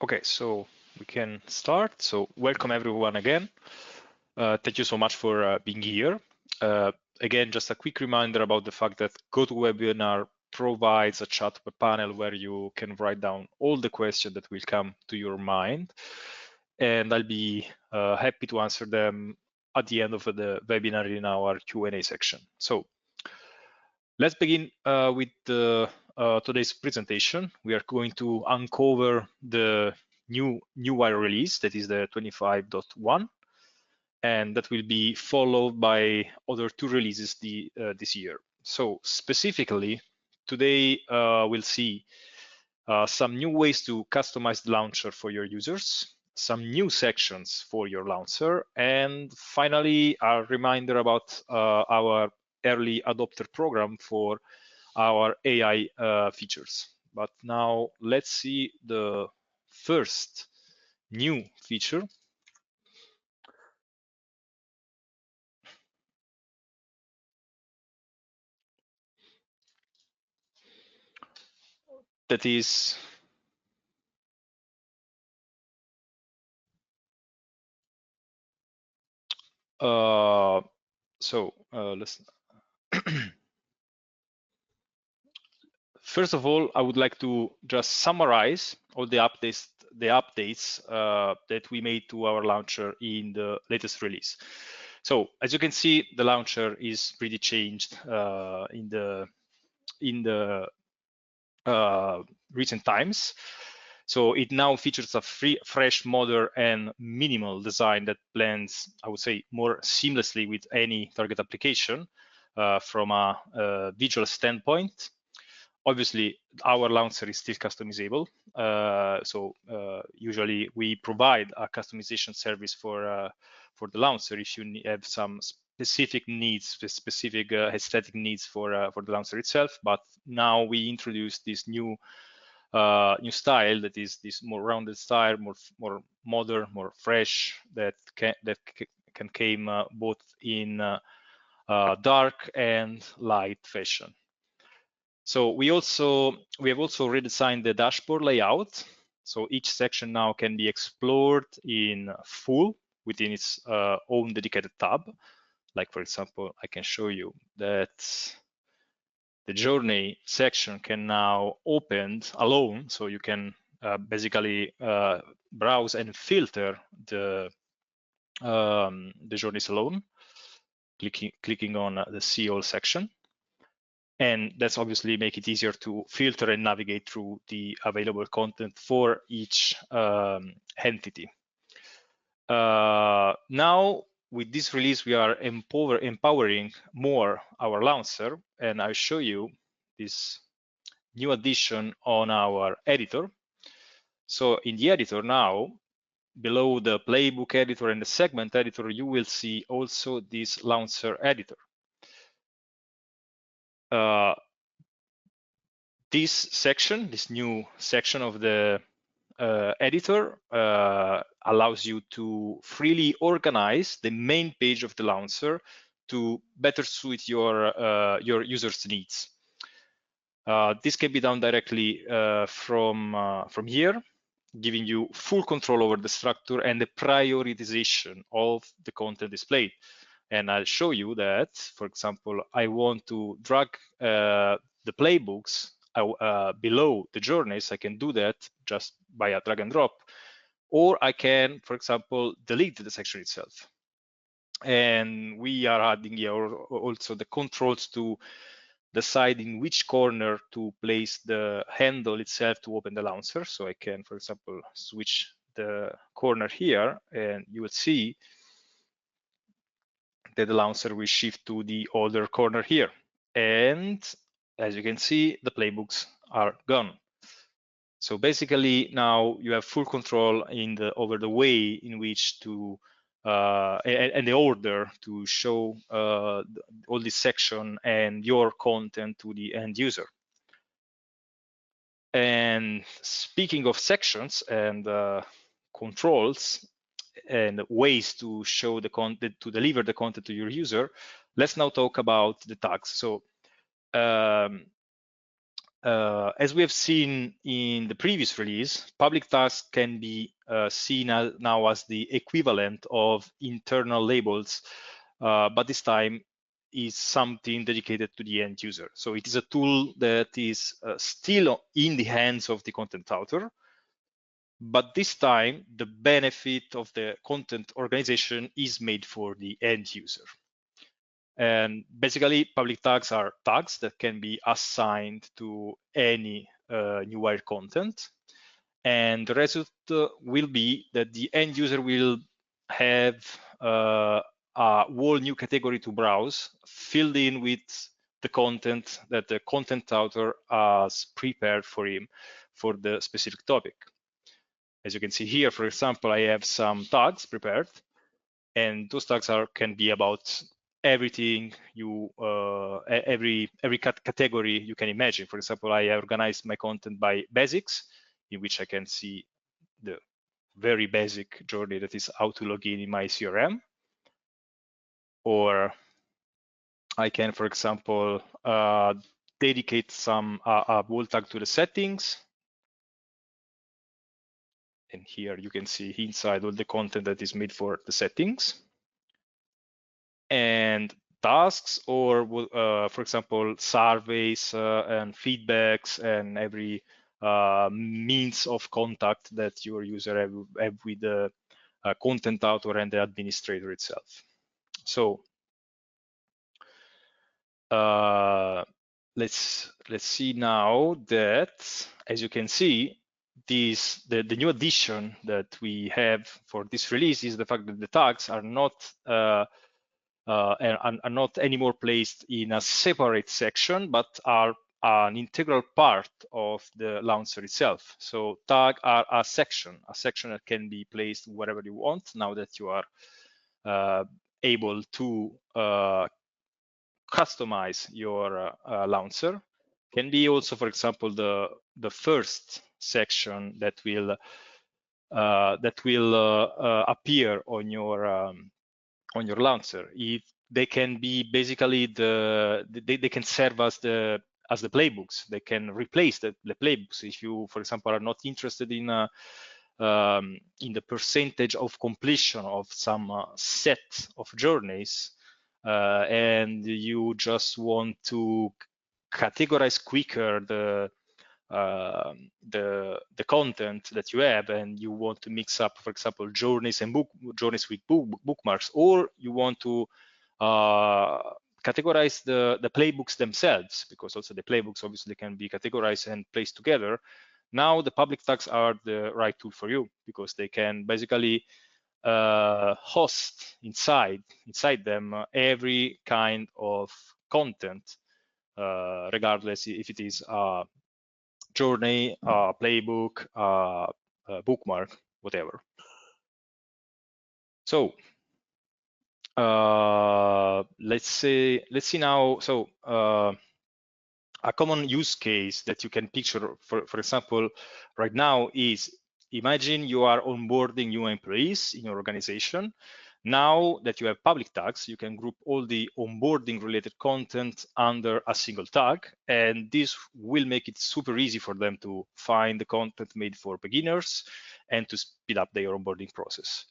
Okay, so we can start. So welcome everyone again. Thank you so much for being here. Again, just a quick reminder about the fact that GoToWebinar provides a chat panel where you can write down all the questions that will come to your mind. And I'll be happy to answer them at the end of the webinar in our Q&A section. So let's begin with today's presentation. We are going to uncover the new Newired release, that is the 25.1, and that will be followed by other two releases this year. So specifically, today we'll see some new ways to customize the launcher for your users, some new sections for your launcher, and finally, a reminder about our early adopter program for our AI features. But now let's see the first new feature. That is let's first of all, I would like to just summarize all the updates that we made to our launcher in the latest release. So as you can see, the launcher is pretty changed in the recent times. So it now features a fresh, modern, and minimal design that blends, I would say, more seamlessly with any target application from a visual standpoint. Obviously, our launcher is still customizable. Usually we provide a customization service for the launcher if you have some specific needs, specific aesthetic needs for the launcher itself. But now we introduce this new style that is this more rounded style, more modern, more fresh, that can came both in dark and light fashion. So we have also redesigned the dashboard layout. So each section now can be explored in full within its own dedicated tab. Like for example, I can show you that the journey section can now open alone. So you can basically browse and filter the journeys alone, clicking on the see all section. And that's obviously make it easier to filter and navigate through the available content for each entity. Now, with this release, we are empowering more our launcher, and I'll show you this new addition on our editor. So in the editor now, below the playbook editor and the segment editor, you will see also this launcher editor. This new section of the editor allows you to freely organize the main page of the launcher to better suit your users' needs. This can be done directly from here, giving you full control over the structure and the prioritization of the content displayed. And I'll show you that, for example, I want to drag the playbooks below the journeys. I can do that just by a drag and drop, or I can, for example, delete the section itself. And we are adding here also the controls to decide in which corner to place the handle itself to open the launcher. So I can, for example, switch the corner here, and you will see that the launcher will shift to the other corner here. And as you can see, the playbooks are gone. So basically now you have full control over the way in which to and the order to show all this section and your content to the end user. And speaking of sections and controls and ways to show the content, to deliver the content to your user, let's now talk about the tags. So as we have seen in the previous release, public tags can be seen now as the equivalent of internal labels, but this time is something dedicated to the end user. So it is a tool that is still in the hands of the content author, but this time the benefit of the content organization is made for the end user. And basically, public tags are tags that can be assigned to any Newired content. And the result will be that the end user will have a whole new category to browse, filled in with the content that the content author has prepared for him for the specific topic. As you can see here, for example, I have some tags prepared, and those tags can be about everything every category you can imagine. For example, I organized my content by basics, in which I can see the very basic journey that is how to log in my CRM. Or I can, for example, dedicate some a whole tag to the settings. And here you can see inside all the content that is made for the settings. And tasks, or for example, surveys and feedbacks and every means of contact that your user have with the content author and the administrator itself. So let's see now that, as you can see, the new addition that we have for this release is the fact that the tags are not anymore placed in a separate section, but are an integral part of the launcher itself. So tags are a section that can be placed wherever you want now that you are able to customize your launcher. Can be also, for example, the first section that will appear on your launcher. If they can be basically they can serve as the playbooks. They can replace the playbooks. If you, for example, are not interested in the percentage of completion of some set of journeys, and you just want to categorize quicker the content that you have, and you want to mix up, for example, journeys and journeys with bookmarks, or you want to categorize the playbooks themselves, because also the playbooks obviously can be categorized and placed together. Now the public tags are the right tool for you, because they can basically host inside them every kind of content, regardless if it is a journey, playbook, bookmark, whatever. So let's see now. So a common use case that you can picture, for example, right now is, imagine you are onboarding new employees in your organization. Now that you have public tags, you can group all the onboarding related content under a single tag, and this will make it super easy for them to find the content made for beginners and to speed up their onboarding process.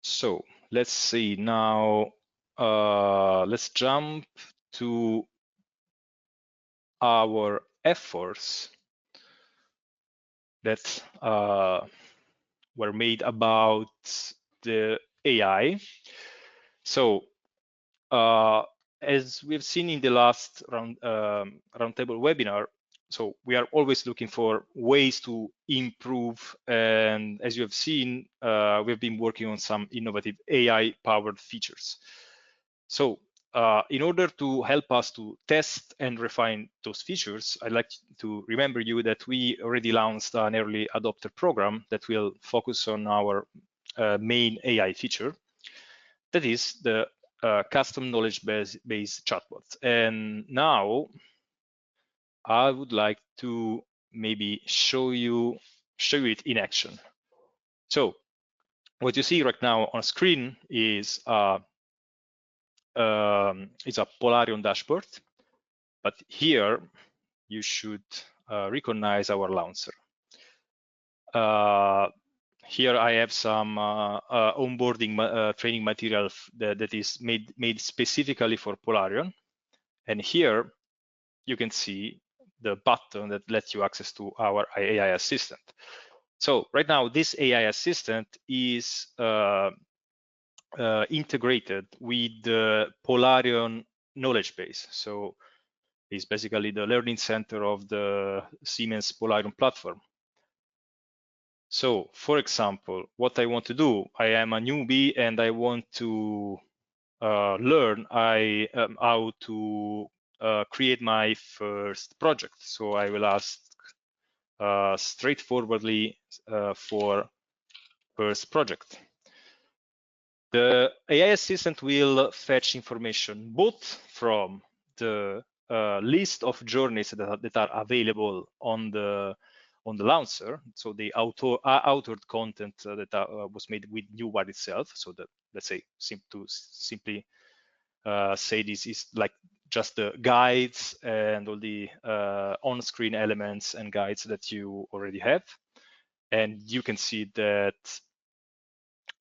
So let's see now, let's jump to our efforts that were made about the AI. So as we've seen in the last roundtable webinar, so we are always looking for ways to improve, and as you have seen, we've been working on some innovative AI-powered features. So in order to help us to test and refine those features, I'd like to remember you that we already launched an early adopter program that will focus on our main AI feature, that is the custom knowledge-based chatbot. And now I would like to maybe show you it in action. So what you see right now on screen is a it's a Polarion dashboard, but here you should recognize our launcher. Here I have some onboarding training material that is made specifically for Polarion. And here you can see the button that lets you access to our AI assistant. So right now, this AI assistant is integrated with the Polarion knowledge base. So it's basically the learning center of the Siemens Polarion platform. So for example, what I want to do, I am a newbie and I want to learn how to create my first project. So I will ask straightforwardly for first project. The AI assistant will fetch information both from the list of journeys that are available on the launcher, so the authored content that was made with Newired itself. So that, let's say, simply say this is like just the guides and all the on-screen elements and guides that you already have. And you can see that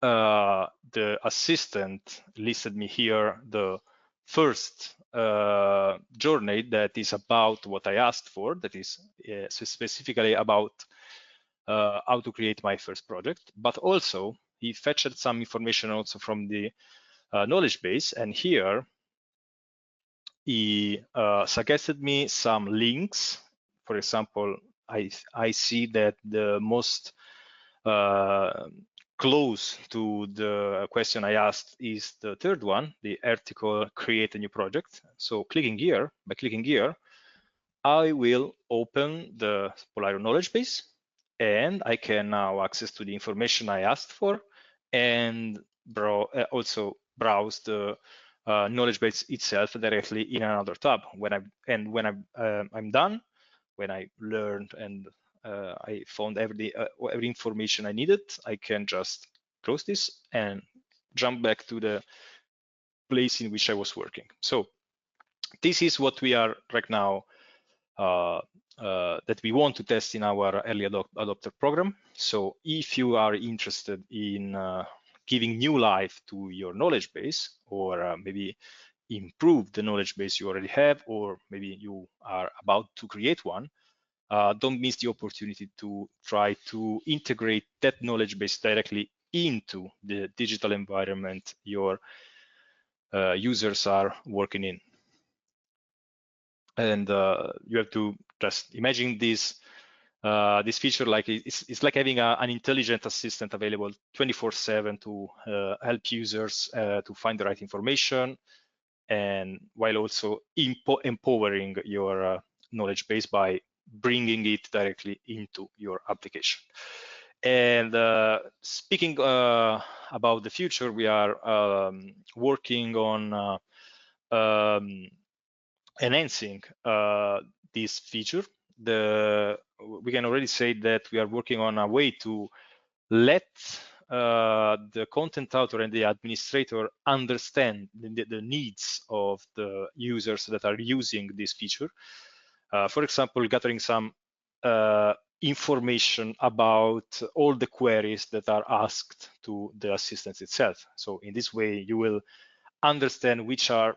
the assistant listed me here the first journey that is about what I asked for, that is specifically about how to create my first project, but also he fetched some information also from the knowledge base, and here he suggested me some links. For example, I see that the most close to the question I asked is the third one, the article create a new project. So by clicking here, I will open the Polarion knowledge base, and I can now access to the information I asked for, and also browse the knowledge base itself directly in another tab. When I'm done, when I learned and I found every information I needed, I can just close this and jump back to the place in which I was working. So this is what we are right now that we want to test in our early adopter program. So if you are interested in giving new life to your knowledge base, or maybe improve the knowledge base you already have, or maybe you are about to create one, don't miss the opportunity to try to integrate that knowledge base directly into the digital environment your users are working in. And you have to just imagine this feature like it's like having an intelligent assistant available 24/7 to help users to find the right information, and while also empowering your knowledge base by bringing it directly into your application. And speaking about the future, we are working on enhancing this feature. We can already say that we are working on a way to let the content author and the administrator understand the needs of the users that are using this feature. For example, gathering some information about all the queries that are asked to the assistant itself. So in this way, you will understand which are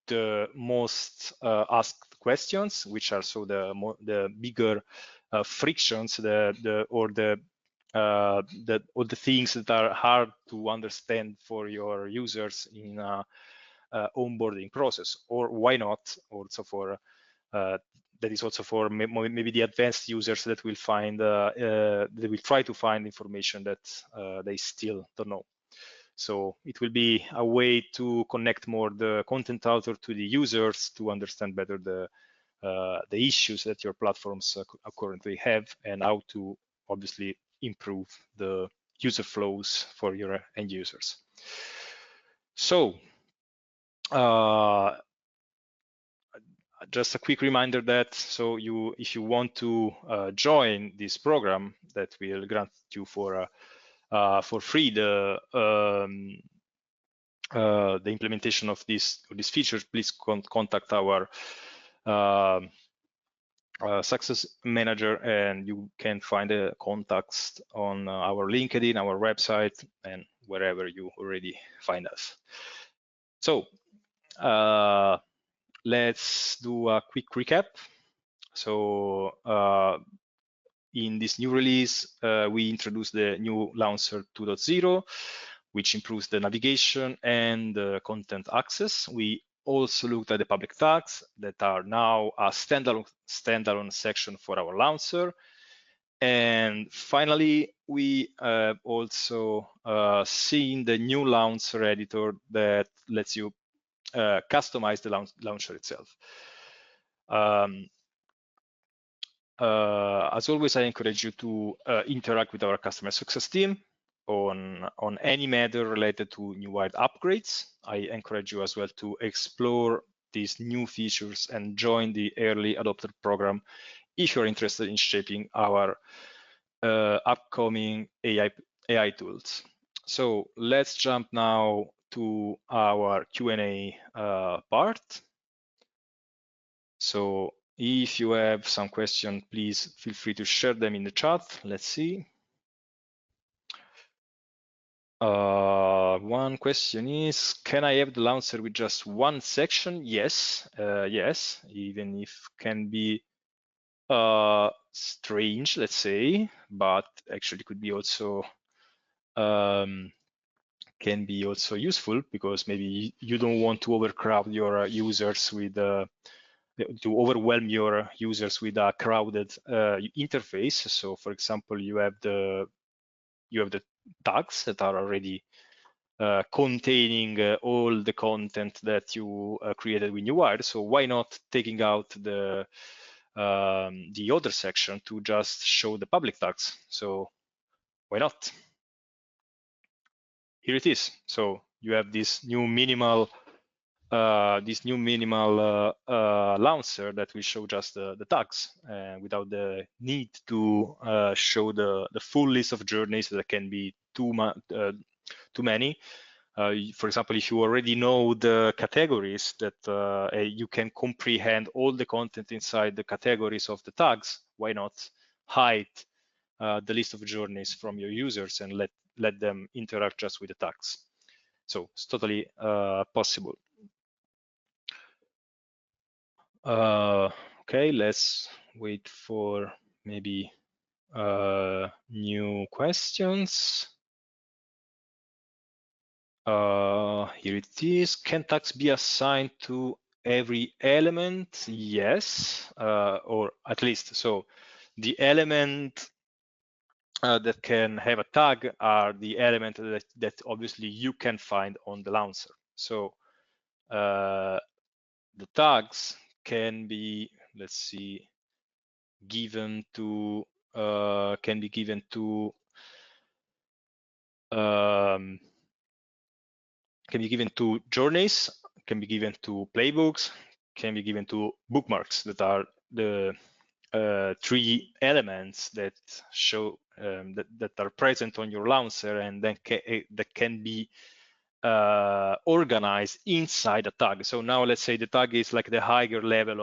the most asked questions, which are so the bigger frictions, or the things that are hard to understand for your users in onboarding process, or why not also for that is also for maybe the advanced users that will find they will try to find information that they still don't know. So it will be a way to connect more the content author to the users to understand better the issues that your platforms currently have, and how to obviously improve the user flows for your end users. So just a quick reminder that if you want to join this program that will grant you for free the the implementation of these features, please contact our success manager, and you can find the contacts on our LinkedIn, our website, and wherever you already find us. So let's do a quick recap. So in this new release, we introduced the new Launcher 2.0, which improves the navigation and the content access. We also looked at the public tags that are now a standalone section for our Launcher. And finally, we also seen the new Launcher editor that lets you customize the Launcher itself. As always, I encourage you to interact with our customer success team on any matter related to Newired upgrades. I encourage you as well to explore these new features and join the early adopter program if you're interested in shaping our upcoming AI tools. So let's jump now to our Q&A part. So if you have some question, please feel free to share them in the chat. Let's see. One question is, can I have the launcher with just one section? Yes, yes, even if can be strange, let's say, but actually could be also can be also useful, because maybe you don't want to overcrowd your users with to overwhelm your users with a crowded interface. So for example, you have the tags that are already containing all the content that you created with Newired. So why not taking out the other section to just show the public tags? So why not? Here it is. So you have this new minimal launcher that will show just the tags without the need to show the full list of journeys that can be too many. For example, if you already know the categories that you can comprehend all the content inside the categories of the tags, why not hide the list of journeys from your users and let them interact just with the tags? So it's totally possible. Okay, let's wait for maybe new questions. Here it is. Can tags be assigned to every element? Yes, or at least so the element that can have a tag are the element that obviously you can find on the launcher. So the tags can be, let's see, given to can be given to journeys, can be given to playbooks, can be given to bookmarks, that are the three elements that show that are present on your launcher, and then that can be organized inside a tag. So now let's say the tag is like the higher level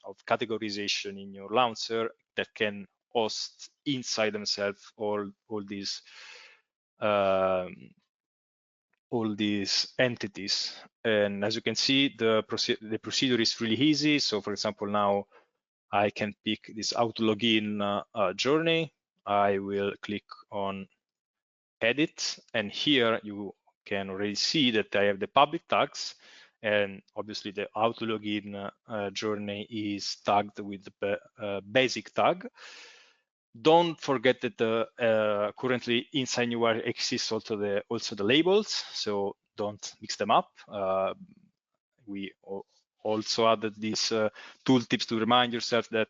of categorization in your launcher that can host inside themselves all these entities. And as you can see, the procedure is really easy. So for example, now I can pick this auto login journey. I will click on edit, and here you can already see that I have the public tags, and obviously the auto login journey is tagged with the basic tag. Don't forget that currently inside Newired exists also the labels, so don't mix them up. We also added these tooltips to remind yourself that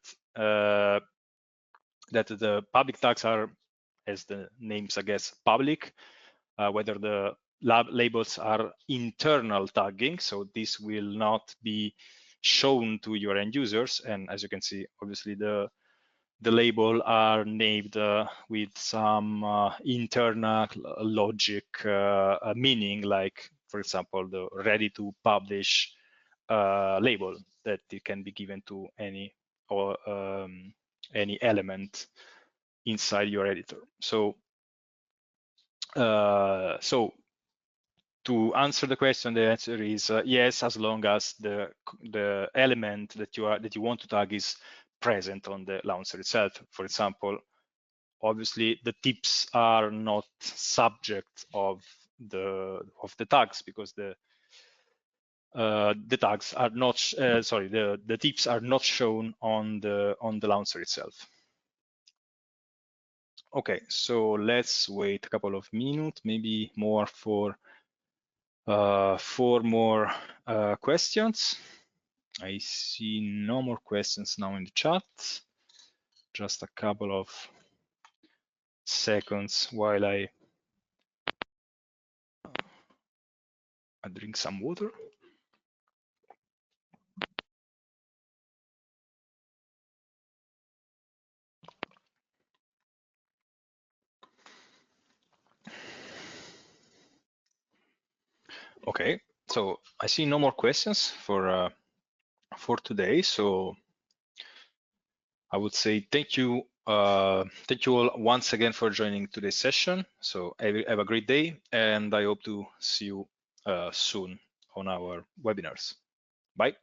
that the public tags are, as the name suggests, public, whether the labels are internal tagging, so this will not be shown to your end users. And as you can see, obviously the the label are named with some internal logic meaning, like, for example, the ready to publish label that it can be given to any element inside your editor. So to answer the question, the answer is yes, as long as the element that you want to tag is present on the launcher itself. For example, obviously the tips are not subject of the tags, because the tags are not the tips are not shown on the launcher itself. Okay, so let's wait a couple of minutes, maybe more, for 4 more questions. I see no more questions now in the chat. Just a couple of seconds while I drink some water. Okay, so I see no more questions for today. So I would say thank you all once again for joining today's session. So have a great day, and I hope to see you soon on our webinars. Bye.